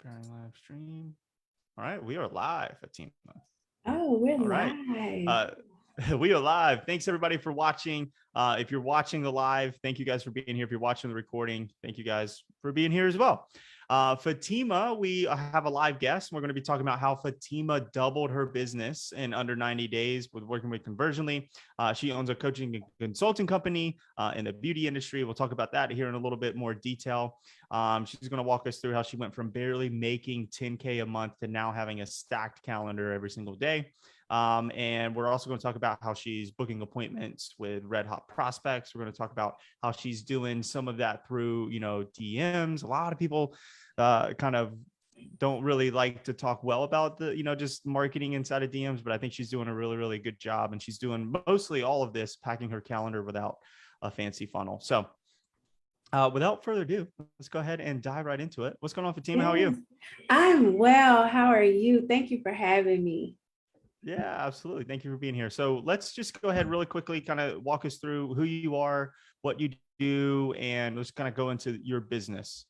Starting live stream. All right, we are live, Fatima. Oh, we're All right. We are live. Thanks everybody for watching. If you're watching the live, thank you guys for being here. If you're watching the recording, thank you guys for being here as well. Fatima, we have a live guest. We're going to be talking about how Fatima doubled her business in under 90 days with working with Conversionly. She owns a coaching and consulting company in the beauty industry. We'll talk about that here in a little bit more detail. She's going to walk us through how she went from barely making 10K a month to now having a stacked calendar every single day. And we're also going to talk about how she's booking appointments with red hot prospects. We're going to talk about how she's doing some of that through, DMs. A lot of people kind of don't really like to talk well about the, just marketing inside of DMs, but I think she's doing a really, really good job. And she's doing mostly all of this, packing her calendar without a fancy funnel. So without further ado, let's go ahead and dive right into it. What's going on, Fatima? How are you? I'm well. How are you? Thank you for having me. Yeah, absolutely. Thank you for being here. So let's just go ahead really quickly, kind of walk us through who you are, what you do, and let's kind of go into your business.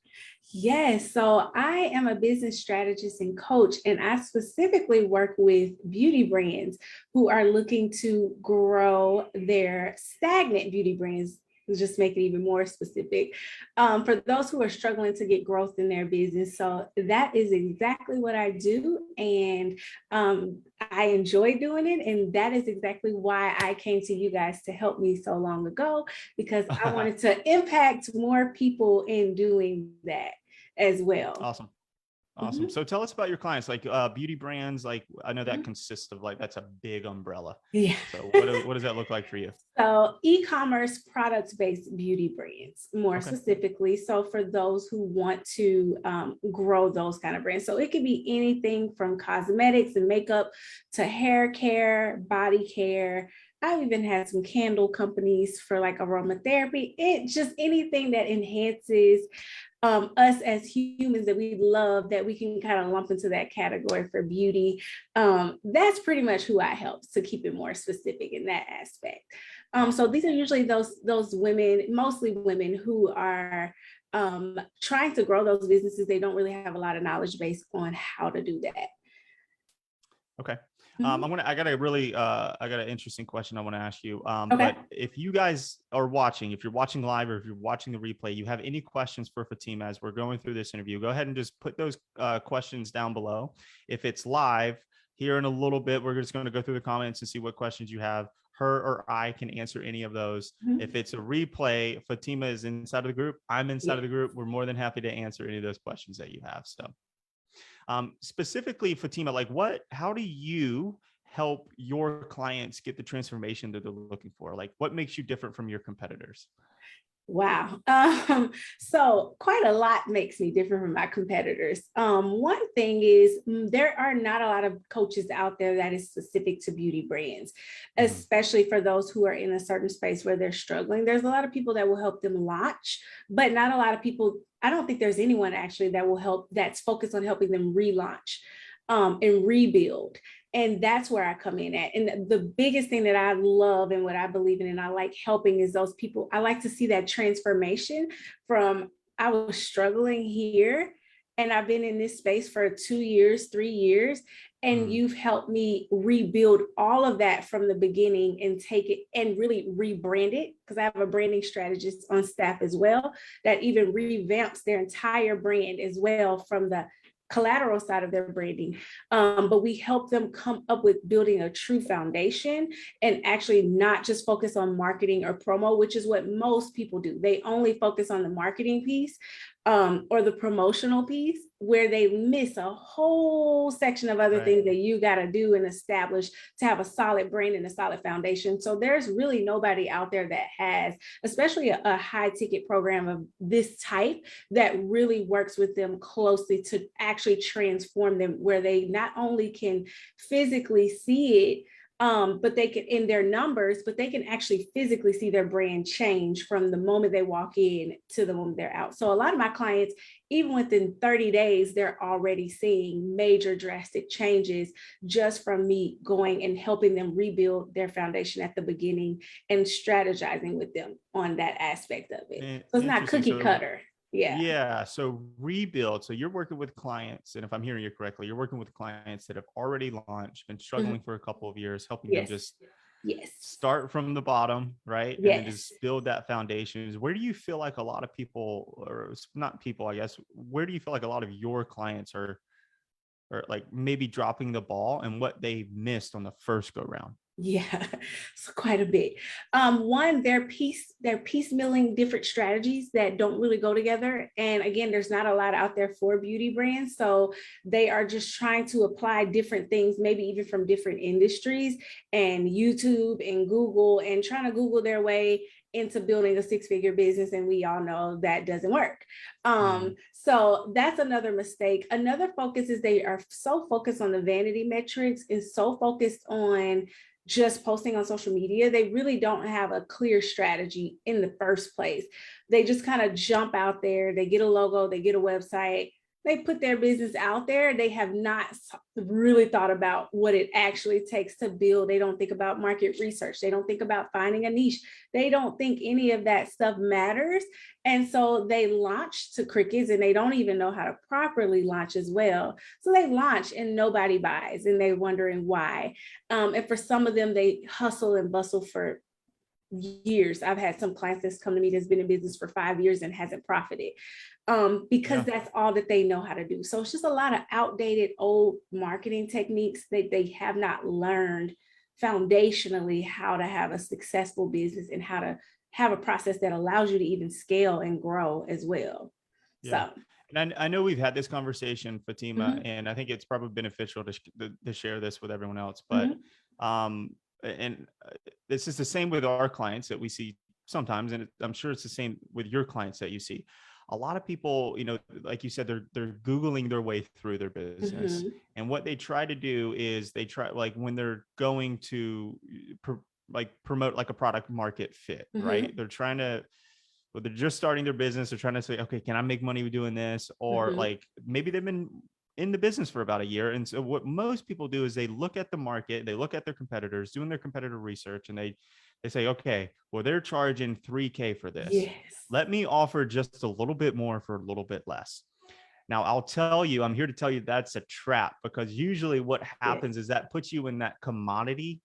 Yes, so I am a business strategist and coach, and I specifically work with beauty brands who are looking to grow their stagnant beauty brands. Just make it even more specific for those who are struggling to get growth in their business. So that is exactly what I do. And I enjoy doing it. And that is exactly why I came to you guys to help me so long ago, because I wanted to impact more people in doing that as well. Awesome. Awesome. So tell us about your clients, like beauty brands. Like I know that consists of that's a big umbrella. Yeah. So what does that look like for you? So e-commerce product-based beauty brands, more specifically. So for those who want to grow those kind of brands. So it could be anything from cosmetics and makeup to hair care, body care. I've even had some candle companies for like aromatherapy. It just anything that enhances us as humans that we love, that we can kind of lump into that category for beauty. That's pretty much who I help, to keep it more specific in that aspect. So these are usually those women, mostly women, who are trying to grow those businesses. They don't really have a lot of knowledge base on how to do that. Okay. I got an interesting question I want to ask you. Okay. But if you guys are watching, if you're watching live or if you're watching the replay, you have any questions for Fatima as we're going through this interview, go ahead and just put those questions down below. If it's live here in a little bit, we're just going to go through the comments and see what questions you have. Her or I can answer any of those. If it's a replay, Fatima is inside of the group. I'm inside of the group. We're more than happy to answer any of those questions that you have. So specifically, Fatima, how do you help your clients get the transformation that they're looking for? Like, what makes you different from your competitors? Wow. So quite a lot makes me different from my competitors. One thing is there are not a lot of coaches out there that is specific to beauty brands, especially for those who are in a certain space where they're struggling. There's a lot of people that will help them launch, but not a lot of people. I don't think there's anyone actually that will help, that's focused on helping them relaunch and rebuild. And that's where I come in at. And the biggest thing that I love and what I believe in and I like helping is those people. I like to see that transformation from I was struggling here and I've been in this space for 2 years, 3 years, and you've helped me rebuild all of that from the beginning and take it and really rebrand it, because I have a branding strategist on staff as well that even revamps their entire brand as well from the collateral side of their branding. But we help them come up with building a true foundation and actually not just focus on marketing or promo, which is what most people do. They only focus on the marketing piece or the promotional piece, where they miss a whole section of other things that you got to do and establish to have a solid brand and a solid foundation. So there's really nobody out there that has, especially a high ticket program of this type, that really works with them closely to actually transform them, where they not only can physically see it, but they can in their numbers, but they can actually physically see their brand change from the moment they walk in to the moment they're out. So a lot of my clients, even within 30 days, they're already seeing major drastic changes just from me going and helping them rebuild their foundation at the beginning and strategizing with them on that aspect of it. So it's not cookie cutter. Yeah. Yeah. So rebuild. So you're working with clients, and if I'm hearing you correctly, you're working with clients that have already launched, been Mhm. struggling for a couple of years, helping them Yes. just Yes. start from the bottom, right? And then Yes. just build that foundation. Where do you feel like a lot of people, or not people, I guess, where do you feel like a lot of your clients are, or like maybe dropping the ball and what they missed on the first go round? Yeah, so quite a bit. One, they're piecemealing different strategies that don't really go together. And again, there's not a lot out there for beauty brands. So they are just trying to apply different things, maybe even from different industries and YouTube and Google, and trying to Google their way into building a six-figure business. And we all know that doesn't work. So that's another mistake. Another focus is they are so focused on the vanity metrics and so focused on just posting on social media. They really don't have a clear strategy in the first place. They just kind of jump out there. They get a logo, they get a website, they put their business out there. They have not really thought about what it actually takes to build. They don't think about market research. They don't think about finding a niche. They don't think any of that stuff matters. And so they launch to crickets, and they don't even know how to properly launch as well. So they launch and nobody buys, and they're wondering why. And for some of them, they hustle and bustle for years. I've had some clients that's come to me that's been in business for 5 years and hasn't profited, because Yeah. that's all that they know how to do. So it's just a lot of outdated old marketing techniques that they have not learned foundationally how to have a successful business and how to have a process that allows you to even scale and grow as well. Yeah. So And I know we've had this conversation, Fatima, mhm, and I think it's probably beneficial to share this with everyone else. But mhm, and this is the same with our clients that we see sometimes, and I'm sure it's the same with your clients that you see. A lot of people, like you said, they're googling their way through their business, mhm, and what they try to do is they try, like when they're going to like promote like a product market fit, right? mhm, They're trying to, but they're just starting their business. They're trying to say, okay, can I make money doing this? Or mhm, like maybe they've been in the business for about a year. And so what most people do is they look at the market, they look at their competitors, doing their competitor research, and they say, okay, well, they're charging 3K for this. yes, Let me offer just a little bit more for a little bit less. Now, I'll tell you, I'm here to tell you that's a trap, because usually what yes, happens is that puts you in that commodity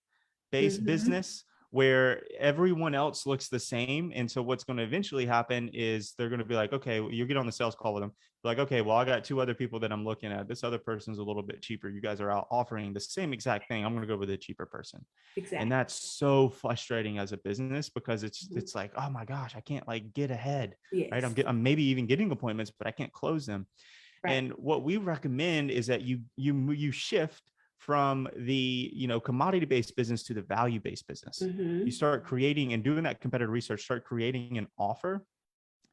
based mhm, business where everyone else looks the same. And so what's going to eventually happen is they're going to be like, okay, well, you get on the sales call with them. Like, okay, well, I got two other people that I'm looking at. This other person's a little bit cheaper. You guys are out offering the same exact thing. I'm going to go with a cheaper person. And exactly. that's so frustrating as a business, because it's Mhm, it's like, oh my gosh, I can't like get ahead, right? yes, I'm maybe even getting appointments, but I can't close them. right. And what we recommend is that you shift from the commodity based business to the value based business. You Mhm, start creating and doing that competitive research, start creating an offer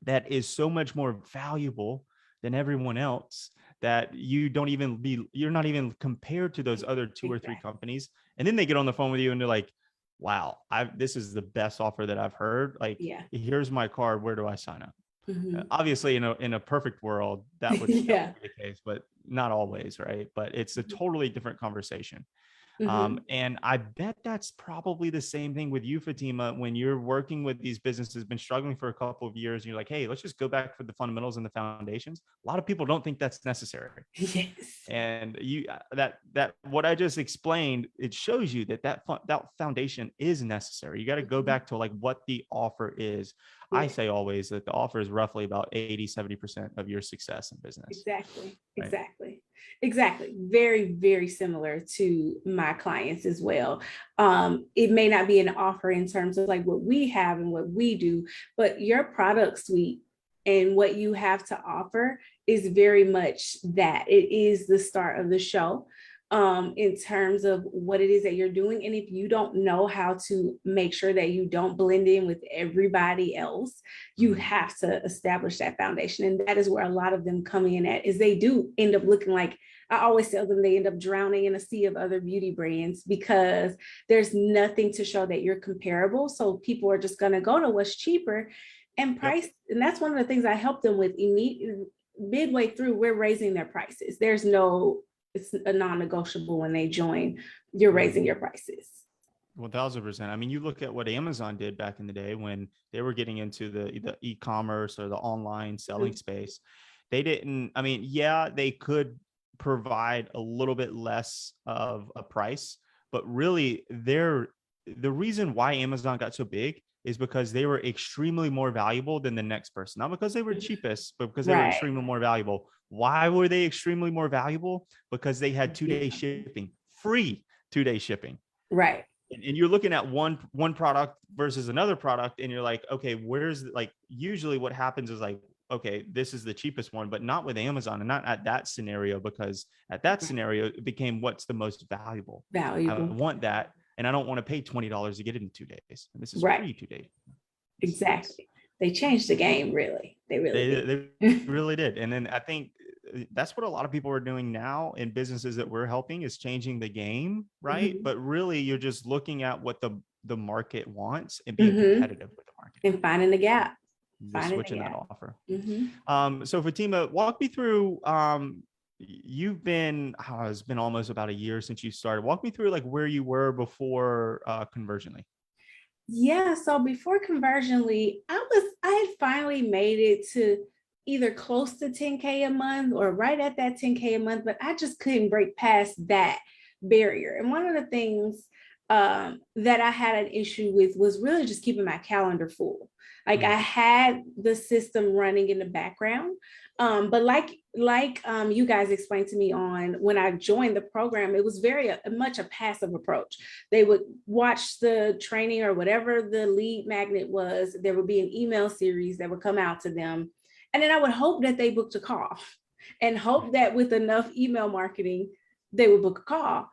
that is so much more valuable than everyone else, that you're not even compared to those other two or three exactly. companies. And then they get on the phone with you and they're like, wow, this is the best offer that I've heard. Like, Yeah. here's my card. Where do I sign up? Mhm. Obviously, in a perfect world, that would Yeah. be the case, but not always, right? But it's a totally different conversation. Mhm. And I bet that's probably the same thing with you, Fatima, when you're working with these businesses, been struggling for a couple of years, and you're like, hey, let's just go back for the fundamentals and the foundations. A lot of people don't think that's necessary. Yes. And that what I just explained, it shows you that foundation is necessary. You got to go Mhm. back to like what the offer is. I Yeah. say always that the offer is roughly about 80-70% of your success in business, Exactly. right? Exactly. Exactly. Very, very similar to my clients as well. It may not be an offer in terms of like what we have and what we do, but your product suite and what you have to offer is very much that. It is the start of the show, in terms of what it is that you're doing. And if you don't know how to make sure that you don't blend in with everybody else, you Mm, have to establish that foundation. And that is where a lot of them come in at, is they do end up looking like, I always tell them, they end up drowning in a sea of other beauty brands because there's nothing to show that you're comparable. So people are just going to go to what's cheaper and yep. price. And that's one of the things I help them with immediately. Midway through, we're raising their prices. It's a non-negotiable when they join, you're Mm. raising your prices. 1000%. I mean, you look at what Amazon did back in the day when they were getting into the e-commerce or the online selling space. They didn't, I mean, yeah, they could provide a little bit less of a price, but really the reason why Amazon got so big is because they were extremely more valuable than the next person. Not because they were cheapest, but because they were Right. extremely more valuable. Why were they extremely more valuable? Because they had 2-day shipping, free 2-day shipping. Right. And you're looking at one product versus another product, and you're like, okay, where's like, usually what happens is like, okay, this is the cheapest one, but not with Amazon, and not at that scenario, because at that scenario it became what's the most valuable. I want that, and I don't want to pay $20 to get it in 2 days. And this is free 2 days. Exactly. They changed the game, really. They really did. And then I think that's what a lot of people are doing now in businesses that we're helping, is changing the game, right? But really, you're just looking at what the market wants and being competitive with the market and finding the gap. Switching that offer. So Fatima, walk me through, you've been, it's been almost about a year since you started. Walk me through like where you were before Conversionly. Yeah, so before Conversionly, I had finally made it to either close to 10K a month or right at that 10K a month, but I just couldn't break past that barrier. And one of the things that I had an issue with was really just keeping my calendar full. Like I had the system running in the background, but like you guys explained to me on when I joined the program, it was very much a passive approach. They would watch the training or whatever the lead magnet was. There would be an email series that would come out to them. And then I would hope that they booked a call and hope that with enough email marketing, they would book a call.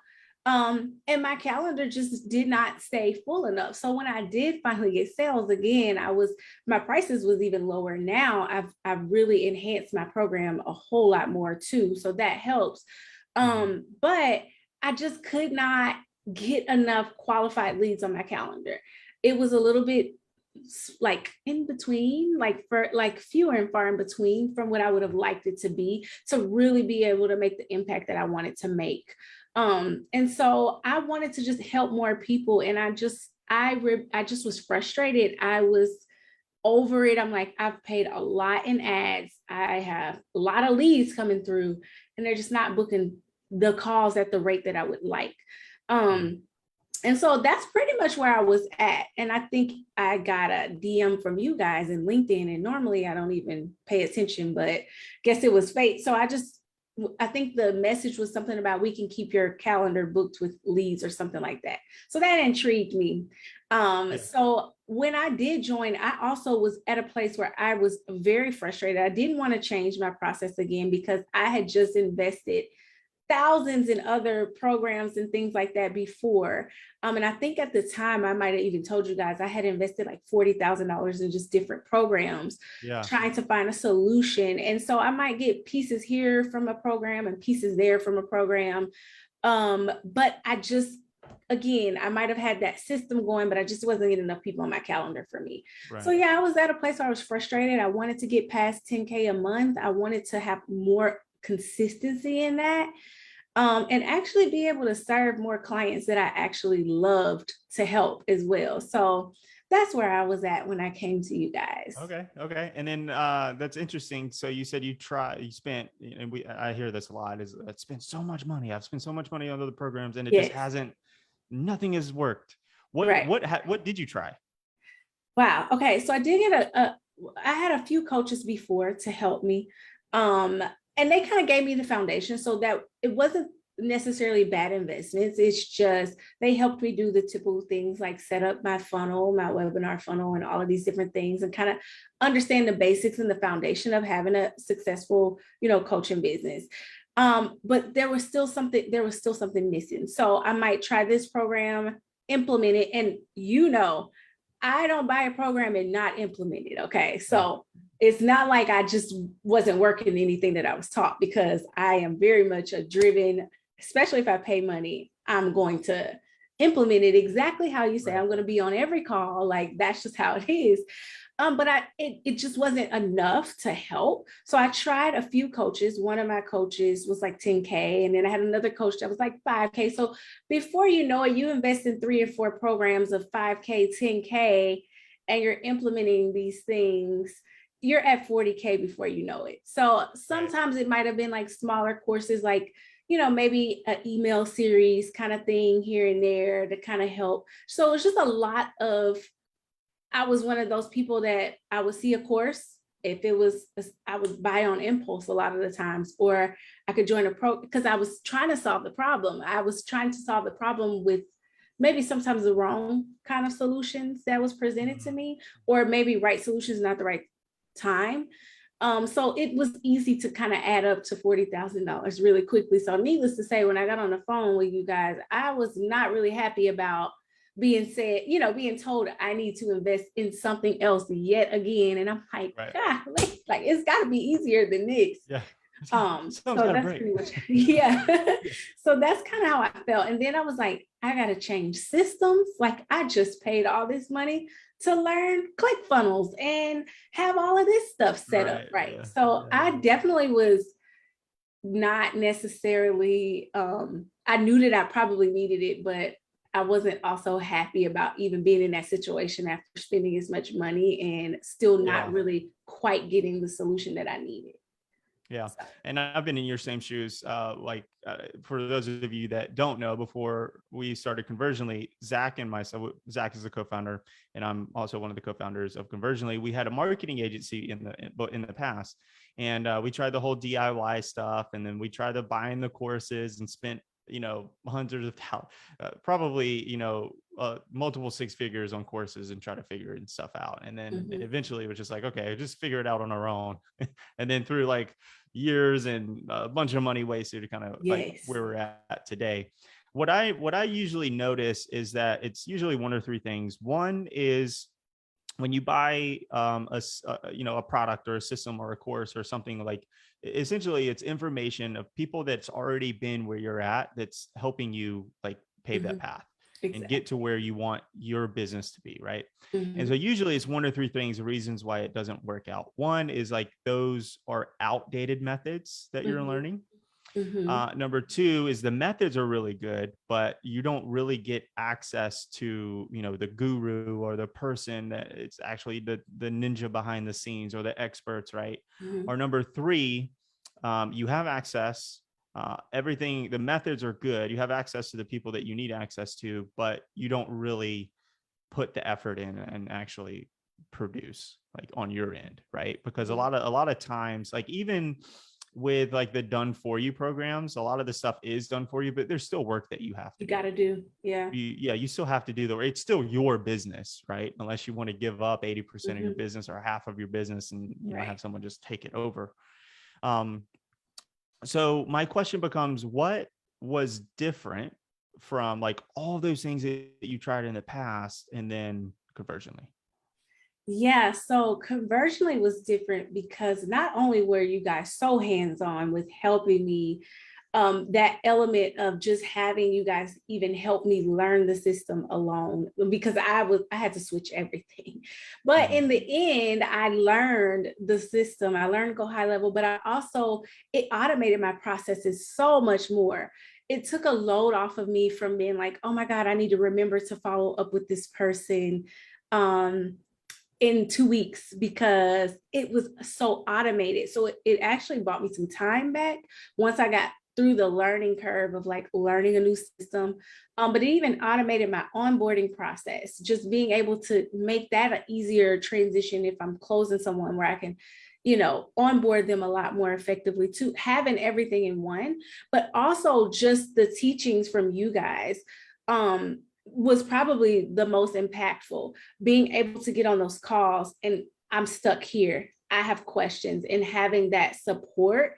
And my calendar just did not stay full enough. So when I did finally get sales again, my prices was even lower. Now I've really enhanced my program a whole lot more too. So that helps. But I just could not get enough qualified leads on my calendar. It was a little bit like in between, like fewer and far in between from what I would have liked it to be, to really be able to make the impact that I wanted to make. And so I wanted to just help more people. And I just was frustrated. I was over it. I'm like, I've paid a lot in ads. I have a lot of leads coming through, and they're just not booking the calls at the rate that I would like. And so that's pretty much where I was at. And I think I got a DM from you guys in LinkedIn, and normally I don't even pay attention, but guess it was fate. So I think the message was something about we can keep your calendar booked with leads or something like that. So that intrigued me. So when I did join, I also was at a place where I was very frustrated. I didn't want to change my process again because I had just invested thousands in other programs and things like that before. And I think at the time, I might have even told you guys, I had invested like $40,000 in just different programs, trying to find a solution. And so I might get pieces here from a program and pieces there from a program. But again, I might have had that system going, but I just wasn't getting enough people on my calendar for me. Right. So yeah, I was at a place where I was frustrated. I wanted to get past 10K a month. I wanted to have more consistency in that, and actually be able to serve more clients that I actually loved to help as well. So that's where I was at when I came to you guys. Okay. And then that's interesting. So you said you spent, and I hear this a lot, is I spent so much money. I've spent so much money on other programs, and it just nothing has worked. What did you try? Wow. Okay. So I did get I had a few coaches before to help me. And they kind of gave me the foundation so that it wasn't necessarily bad investments. It's just, they helped me do the typical things like set up my funnel, my webinar funnel, and all of these different things, and kind of understand the basics and the foundation of having a successful, coaching business. But there was still something missing. So I might try this program, implement it. And I don't buy a program and not implement it. Okay. So it's not like I just wasn't working anything that I was taught, because I am very much a driven, especially if I pay money, I'm going to implement it exactly how you say. I'm going to be on every call. Like, that's just how it is. But it just wasn't enough to help. So I tried a few coaches. One of my coaches was like 10K, and then I had another coach that was like 5K. So before you know it, you invest in 3 or 4 programs of 5K, 10K, and you're implementing these things. You're at 40K before you know it. So sometimes it might have been like smaller courses, like, you know, maybe an email series kind of thing here and there to kind of help. So it's just a lot of, I was one of those people that I would see a course. If it was, I would buy on impulse a lot of the times, or I could join a pro because I was trying to solve the problem. I was trying to solve the problem with maybe sometimes the wrong kind of solutions that was presented to me, or maybe right solutions, not the right time. So it was easy to kind of add up to $40,000 really quickly. So needless to say, when I got on the phone with you guys, I was not really happy about being said, you know, being told I need to invest in something else yet again. And I'm like, God, like it's got to be easier than this. Yeah. So that's pretty much, yeah. So that's kind of how I felt. And then I was like, I got to change systems. Like I just paid all this money to learn ClickFunnels and have all of this stuff set up. Right. So I definitely was not necessarily, I knew that I probably needed it, but I wasn't also happy about even being in that situation after spending as much money and still not really quite getting the solution that I needed. Yeah. And I've been in your same shoes. For those of you that don't know, before we started Conversionly, Zach and myself, Zach is the co-founder, and I'm also one of the co-founders of Conversionly. We had a marketing agency in the past, and we tried the whole DIY stuff. And then we tried to buying the courses and spent, you know, hundreds of thousands, probably, you know, multiple 6 figures on courses and try to figure stuff out. And then eventually it was just like, okay, just figure it out on our own. And then through like years and a bunch of money wasted to kind of like where we're at today. What I usually notice is that it's usually 1 or 3 things. One is when you buy a product or a system or a course or something, like essentially it's information of people that's already been where you're at, that's helping you like pave that path and get to where you want your business to be, right? And so usually it's 1 or 3 things, reasons why it doesn't work out. One is like those are outdated methods that you're learning. Number 2 is the methods are really good, but you don't really get access to, you know, the guru or the person that it's actually the ninja behind the scenes or the experts, right? Or number 3, you have access, everything, the methods are good. You have access to the people that you need access to, but you don't really put the effort in and actually produce like on your end, right? Because a lot of times, like even with like the done for you programs, a lot of the stuff is done for you, but there's still work that you have to do. You still have to do it's still your business, right? Unless you want to give up 80% of your business or half of your business and you know, have someone just take it over. So my question becomes, what was different from like all those things that you tried in the past and then Conversionly? Yeah, so Conversionly was different because not only were you guys so hands-on with helping me, that element of just having you guys even help me learn the system alone, because I had to switch everything. But in the end, I learned the system. I learned Go High Level, but it automated my processes so much more. It took a load off of me from being like, oh my God, I need to remember to follow up with this person in 2 weeks, because it was so automated. So it actually brought me some time back once I got through the learning curve of like learning a new system. But it even automated my onboarding process, just being able to make that an easier transition if I'm closing someone, where I can, you know, onboard them a lot more effectively, to having everything in one. But also just the teachings from you guys was probably the most impactful. Being able to get on those calls and I'm stuck here, I have questions, and having that support,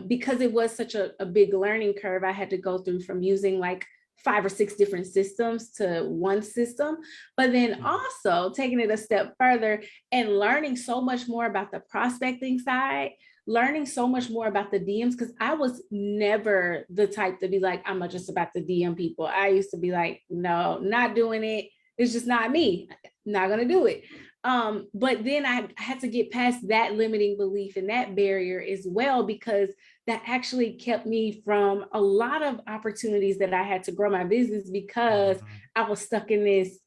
because it was such a big learning curve I had to go through, from using like 5 or 6 different systems to one system, but then also taking it a step further and learning so much more about the prospecting side, learning so much more about the DMs, because I was never the type to be like, I'm just about to DM people. I used to be like, no, not doing it. It's just not me. Not going to do it. But then I had to get past that limiting belief and that barrier as well, because that actually kept me from a lot of opportunities that I had to grow my business, because I was stuck in this,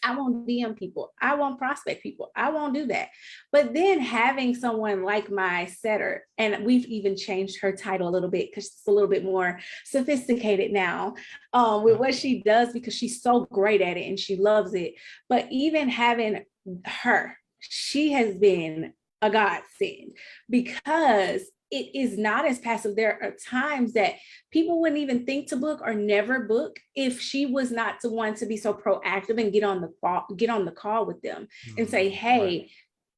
I won't DM people, I won't prospect people, I won't do that. But then having someone like my setter, and we've even changed her title a little bit because it's a little bit more sophisticated now with what she does, because she's so great at it and she loves it. But even having her, she has been a godsend, because it is not as passive. There are times that people wouldn't even think to book or never book if she was not the one to be so proactive and get on the call with them and say, hey,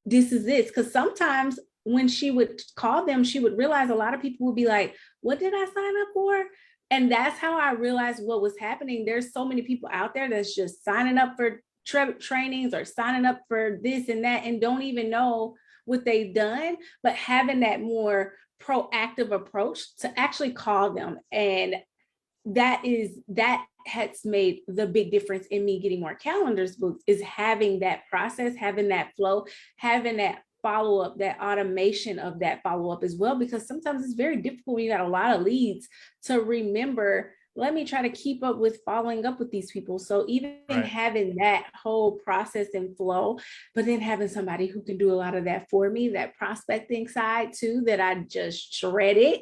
this is this. Because sometimes when she would call them, she would realize a lot of people would be like, what did I sign up for? And that's how I realized what was happening. There's so many people out there that's just signing up for trainings or signing up for this and that and don't even know what they've done, but having that more proactive approach to actually call them. And that has made the big difference in me getting more calendars booked, is having that process, having that flow, having that follow-up, that automation of that follow-up as well, because sometimes it's very difficult when you got a lot of leads to remember, let me try to keep up with following up with these people. So even having that whole process and flow, but then having somebody who can do a lot of that for me, that prospecting side too, that I just shredded.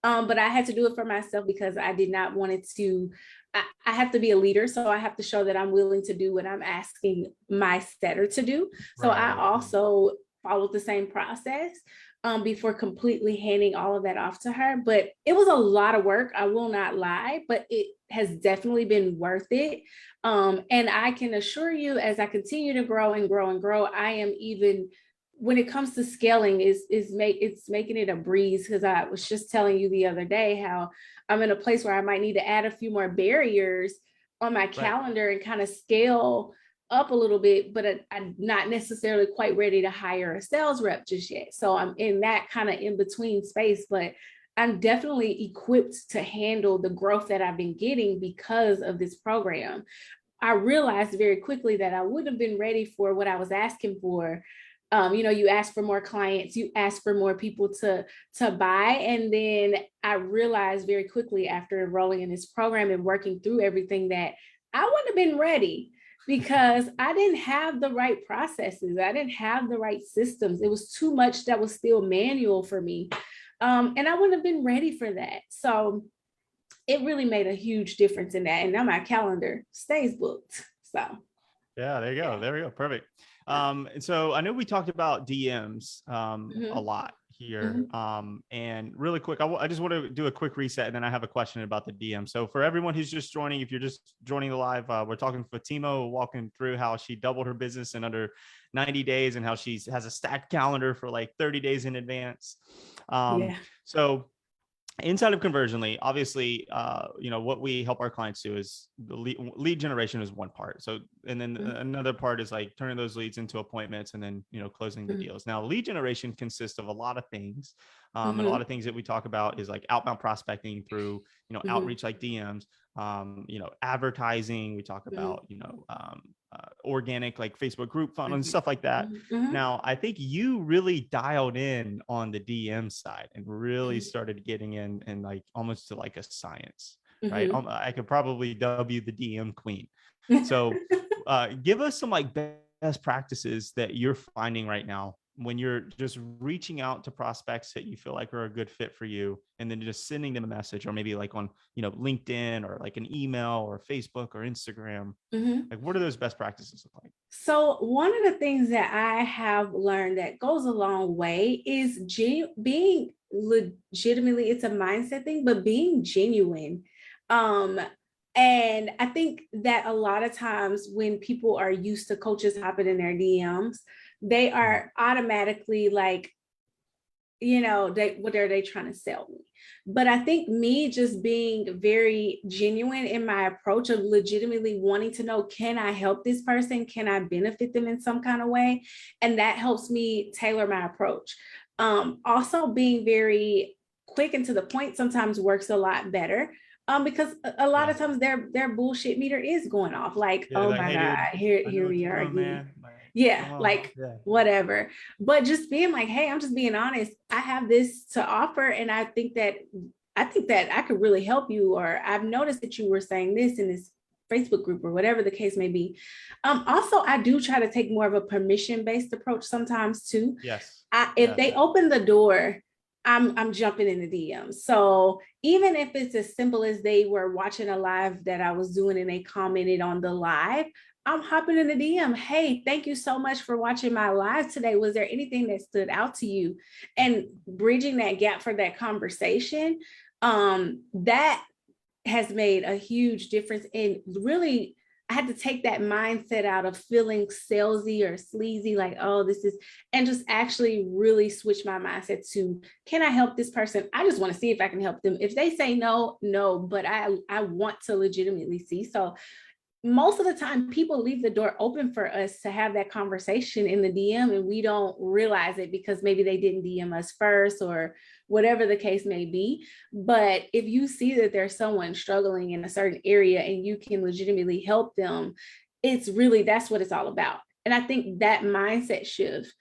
But I had to do it for myself because I did not want it to, I have to be a leader. So I have to show that I'm willing to do what I'm asking my setter to do. So I also followed the same process before completely handing all of that off to her. But it was a lot of work, I will not lie, but it has definitely been worth it. And I can assure you, as I continue to grow and grow and grow, I am even, when it comes to scaling, it's making it a breeze. Because I was just telling you the other day how I'm in a place where I might need to add a few more barriers on my calendar and kind of scale up a little bit, but I'm not necessarily quite ready to hire a sales rep just yet. So I'm in that kind of in between space, but I'm definitely equipped to handle the growth that I've been getting because of this program. I realized very quickly that I wouldn't have been ready for what I was asking for. You ask for more clients, you ask for more people to buy. And then I realized very quickly after enrolling in this program and working through everything that I wouldn't have been ready, because I didn't have the right processes. I didn't have the right systems. It was too much that was still manual for me. And I wouldn't have been ready for that. So it really made a huge difference in that. And now my calendar stays booked. So yeah, there you go. There we go. Perfect. And so I know we talked about DMs a lot here. And really quick, I just want to do a quick reset, and then I have a question about the DM. So for everyone who's just joining, if you're just joining the live, we're talking to Fatima, walking through how she doubled her business in under 90 days and how she has a stacked calendar for like 30 days in advance. So inside of Conversionly, obviously, what we help our clients do is the lead generation is one part. So, and then another part is like turning those leads into appointments and then, closing the deals. Now, lead generation consists of a lot of things. And a lot of things that we talk about is like outbound prospecting through, outreach like DMs, advertising. We talk about, organic, like Facebook group funnel and stuff like that. Now, I think you really dialed in on the DM side and really started getting in and like almost to like a science, right? I could probably dub you the DM queen. So give us some like best practices that you're finding right now when you're just reaching out to prospects that you feel like are a good fit for you, and then just sending them a message, or maybe like on, LinkedIn or like an email or Facebook or Instagram. Like, what do those best practices look like? So one of the things that I have learned that goes a long way is being legitimately, it's a mindset thing, but being genuine. And I think that a lot of times when people are used to coaches hopping in their DMs, they are automatically like, what are they trying to sell me? But I think me just being very genuine in my approach of legitimately wanting to know, can I help this person? Can I benefit them in some kind of way? And that helps me tailor my approach. Also being very quick and to the point sometimes works a lot better. Because a lot of times their bullshit meter is going off. Like, oh like, my God, here we are again. Yeah, Oh, like yeah. whatever. But just being like, hey, I'm just being honest. I have this to offer, and I think that I could really help you, or I've noticed that you were saying this in this Facebook group or whatever the case may be. Also, I do try to take more of a permission-based approach sometimes too. Yes. If Yes. they open the door, I'm jumping in the DMs. So even if it's as simple as they were watching a live that I was doing and they commented on the live, I'm hopping in the DM. Hey, thank you so much for watching my live today. Was there anything that stood out to you? And bridging that gap for that conversation, that has made a huge difference. And really, I had to take that mindset out of feeling salesy or sleazy, like, oh, this is, and just actually really switch my mindset to, can I help this person? I just want to see if I can help them. If they say no, no, but I want to legitimately see. So most of the time people leave the door open for us to have that conversation in the DM, and we don't realize it because maybe they didn't DM us first or whatever the case may be. But if you see that there's someone struggling in a certain area and you can legitimately help them, it's really, that's what it's all about. And I think that mindset shift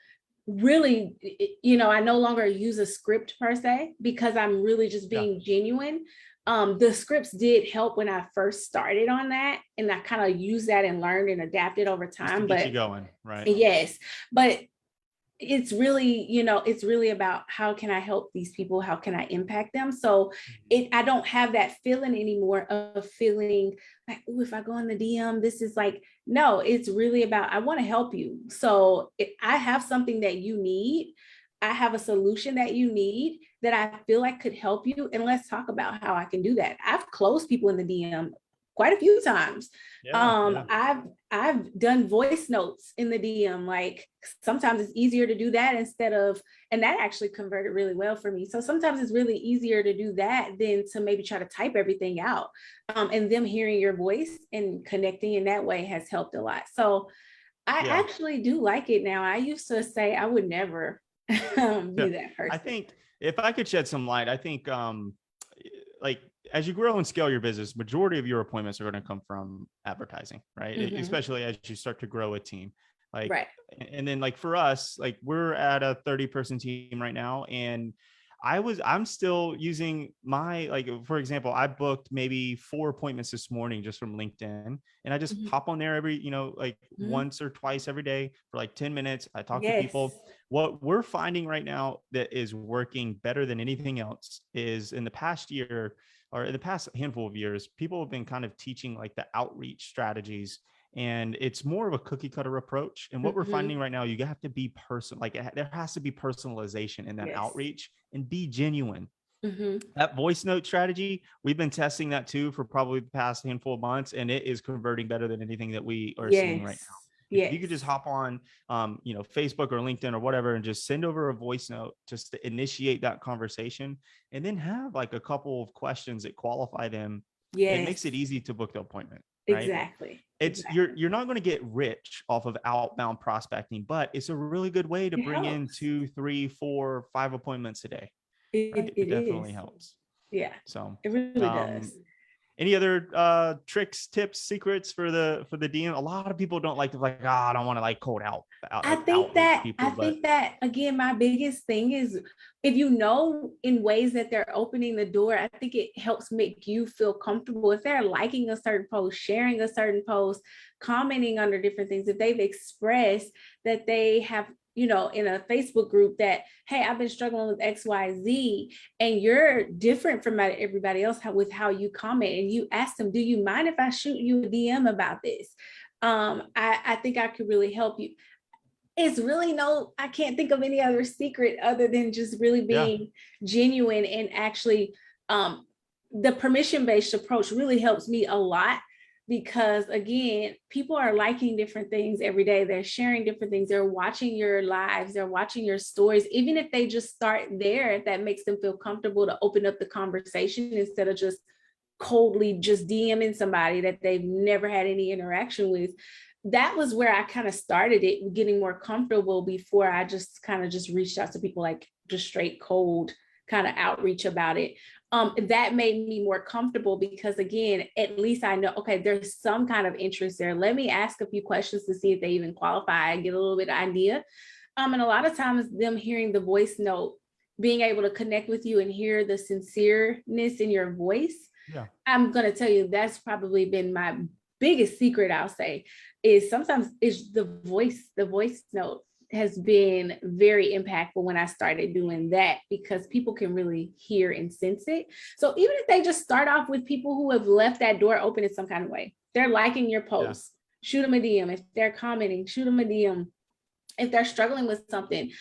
really, I no longer use a script per se, because I'm really just Yeah. being genuine. The scripts did help when I first started on that, and I kind of used that and learned and adapted over Just to time. get But you going, right? yes, but it's really, it's really about, how can I help these people? How can I impact them? So I don't have that feeling anymore of feeling like, oh, if I go in the DM, this is like, no, it's really about, I want to help you. So if I have something that you need, I have a solution that you need that I feel like could help you. And let's talk about how I can do that. I've closed people in the DM quite a few times. Yeah. Yeah. I've done voice notes in the DM. Like sometimes it's easier to do that instead of, and that actually converted really well for me. So sometimes it's really easier to do that than to maybe try to type everything out. And them hearing your voice and connecting in that way has helped a lot. So I Yeah. actually do like it now. I used to say I would never be So that person. I think if I could shed some light, I think like as you grow and scale your business, majority of your appointments are going to come from advertising, right? Especially as you start to grow a team. Like, Right. and then like for us, like we're at a 30-person team right now. And I'm still using my, like, for example, I booked maybe 4 appointments this morning just from LinkedIn, and I just hop on there every, like once or twice every day for like 10 minutes. I talk to Yes. people. What we're finding right now that is working better than anything else is in the past year, or in the past handful of years, people have been kind of teaching like the outreach strategies, and it's more of a cookie cutter approach. And what we're finding right now, you have to be personal, like there has to be personalization in that Yes. outreach, and be genuine. That voice note strategy, we've been testing that too for probably the past handful of months, and it is converting better than anything that we are seeing right now. If you could just hop on, Facebook or LinkedIn or whatever, and just send over a voice note just to initiate that conversation, and then have like a couple of questions that qualify them. It makes it easy to book the appointment, right? Exactly. You're not going to get rich off of outbound prospecting, but it's a really good way to bring in 2, 3, 4, 5 appointments a day. Right? It definitely helps. Yeah. So it really does. Any other tricks, tips, secrets for the DM? A lot of people don't like to I don't want to like cold out I like think outreach that people, again, my biggest thing is, if you know in ways that they're opening the door, I think it helps make you feel comfortable. If they're liking a certain post, sharing a certain post, commenting under different things, if they've expressed that they have, in a Facebook group that, hey, I've been struggling with XYZ, and you're different from everybody else with how you comment, and you ask them, do you mind if I shoot you a DM about this? I think I could really help you. It's really I can't think of any other secret other than just really being genuine, and actually the permission-based approach really helps me a lot, because again, people are liking different things every day. They're sharing different things. They're watching your lives. They're watching your stories. Even if they just start there, if that makes them feel comfortable to open up the conversation instead of just coldly just DMing somebody that they've never had any interaction with. That was where I kind of started it, getting more comfortable before I just kind of just reached out to people like just straight cold kind of outreach about it. that made me more comfortable because, again, at least I know, okay, there's some kind of interest there. Let me ask a few questions to see if they even qualify, get a little bit of idea. And a lot of times them hearing the voice note, being able to connect with you and hear the sincereness in your voice, Yeah. I'm going to tell you, that's probably been my biggest secret, I'll say, is sometimes it's the voice note has been very impactful when I started doing that, because people can really hear and sense it. So even if they just start off with people who have left that door open in some kind of way, they're liking your posts, shoot them a DM. If they're commenting, shoot them a DM. If they're struggling with something,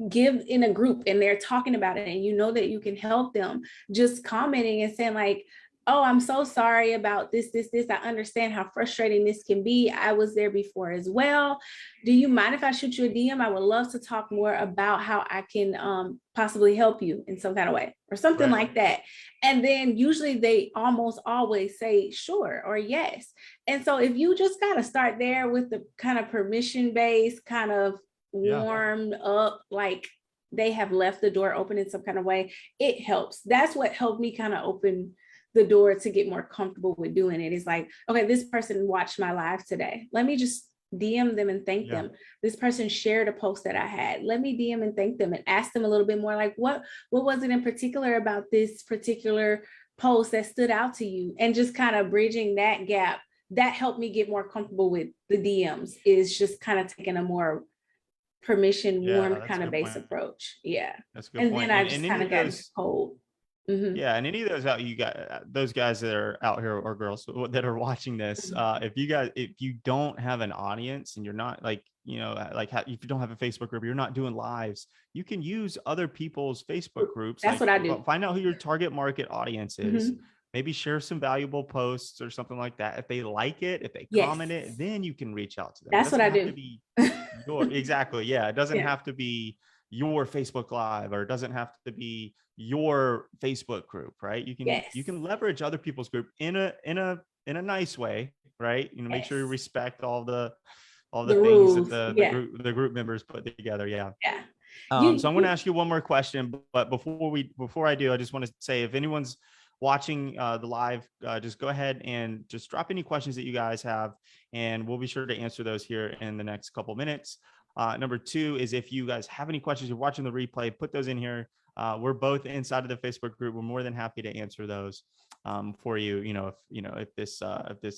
give in a group and they're talking about it and you know that you can help them, just commenting and saying like, oh, I'm so sorry about this. I understand how frustrating this can be. I was there before as well. Do you mind if I shoot you a DM? I would love to talk more about how I can possibly help you in some kind of way or something like that. And then usually they almost always say sure or yes. And so if you just got to start there with the kind of permission-based, kind of warmed up, like they have left the door open in some kind of way, it helps. That's what helped me kind of open the door to get more comfortable with doing it. Is like, okay, this person watched my live today. Let me just DM them and thank them. This person shared a post that I had. Let me DM and thank them and ask them a little bit more like, what was it in particular about this particular post that stood out to you? And just kind of bridging that gap, that helped me get more comfortable with the DMs, is just kind of taking a more permission warm kind of base approach. That's a good and point. Then I just kind of got cold. Mm-hmm. Yeah, and any of those guys that are out here, or girls that are watching this, if you don't have an audience and you're not like, if you don't have a Facebook group, you're not doing lives, you can use other people's Facebook groups. That's what I do. Find out who your target market audience is. Mm-hmm. Maybe share some valuable posts or something like that. If they like it, if they comment it, then you can reach out to them. That's what I do. Exactly. Yeah. It doesn't have to be your Facebook Live, or it doesn't have to be your Facebook group, right? You can leverage other people's group in a nice way, right? Make sure you respect all the things rules. That the group members put together. So I'm going to ask you one more question, but before I do, I just want to say, if anyone's watching the live, just go ahead and just drop any questions that you guys have, and we'll be sure to answer those here in the next couple minutes. Number two is, if you guys have any questions, you're watching the replay, put those in here. We're both inside of the Facebook group. We're more than happy to answer those for you. If this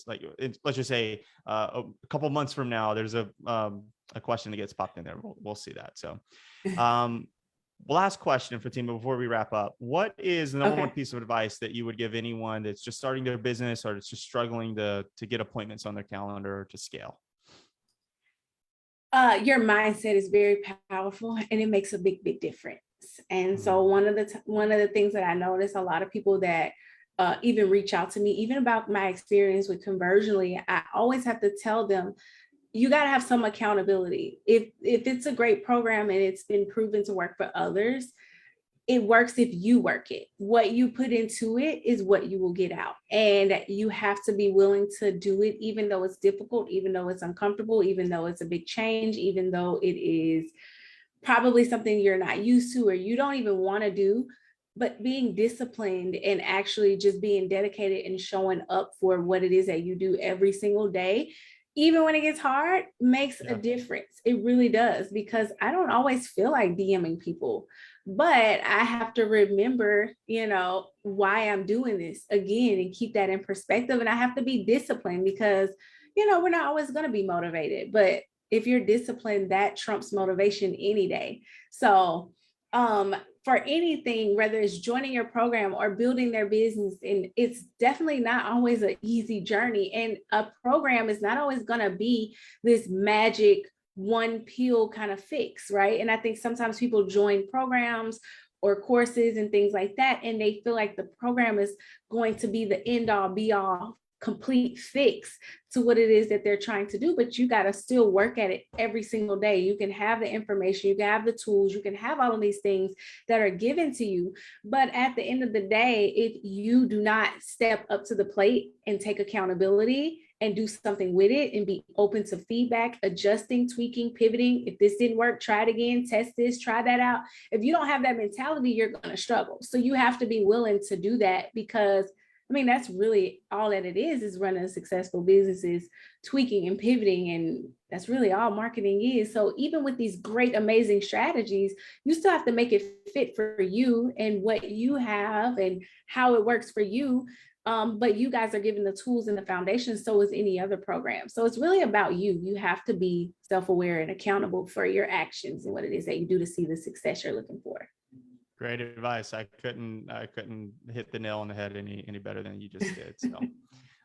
like, let's just say a couple months from now, there's a question that gets popped in there. We'll see that. So, last question, Fatima, before we wrap up. What is the number one piece of advice that you would give anyone that's just starting their business, or that's just struggling to get appointments on their calendar to scale? Your mindset is very powerful, and it makes a big difference. And so one of the things that I notice, a lot of people that even reach out to me, even about my experience with Conversionally, I always have to tell them, you got to have some accountability. If it's a great program and it's been proven to work for others, it works if you work it. What you put into it is what you will get out. And you have to be willing to do it, even though it's difficult, even though it's uncomfortable, even though it's a big change, even though it is probably something you're not used to or you don't even want to do. But being disciplined and actually just being dedicated and showing up for what it is that you do every single day, even when it gets hard, makes a difference. It really does, because I don't always feel like DMing people, but I have to remember, why I'm doing this again and keep that in perspective. And I have to be disciplined, because, we're not always going to be motivated, but if you're disciplined, that trumps motivation any day. So, for anything, whether it's joining your program or building their business, and it's definitely not always an easy journey. And a program is not always going to be this magic one pill kind of fix, right? And I think sometimes people join programs or courses and things like that, and they feel like the program is going to be the end all be all complete fix to what it is that they're trying to do. But you got to still work at it every single day. You can have the information, you can have the tools, you can have all of these things that are given to you. But at the end of the day, if you do not step up to the plate and take accountability and do something with it and be open to feedback, adjusting, tweaking, pivoting. If this didn't work, try it again, test this, try that out. If you don't have that mentality, you're going to struggle. So you have to be willing to do that, because I mean, that's really all that it is running a successful business, is tweaking and pivoting. And that's really all marketing is. So even with these great, amazing strategies, you still have to make it fit for you and what you have and how it works for you. But you guys are given the tools and the foundation, so is any other program. So it's really about you. You have to be self-aware and accountable for your actions and what it is that you do to see the success you're looking for. Great advice. I couldn't hit the nail on the head any better than you just did. So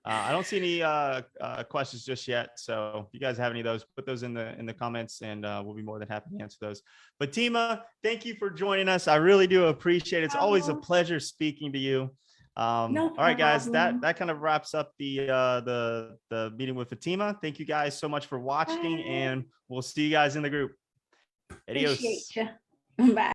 I don't see any questions just yet. So if you guys have any of those, put those in the comments, and we'll be more than happy to answer those. Fatima, thank you for joining us. I really do appreciate it. It's always a pleasure speaking to you. No all right, guys, problem. that kind of wraps up the meeting with Fatima. Thank you guys so much for watching, and we'll see you guys in the group. Adios. Appreciate you. Bye.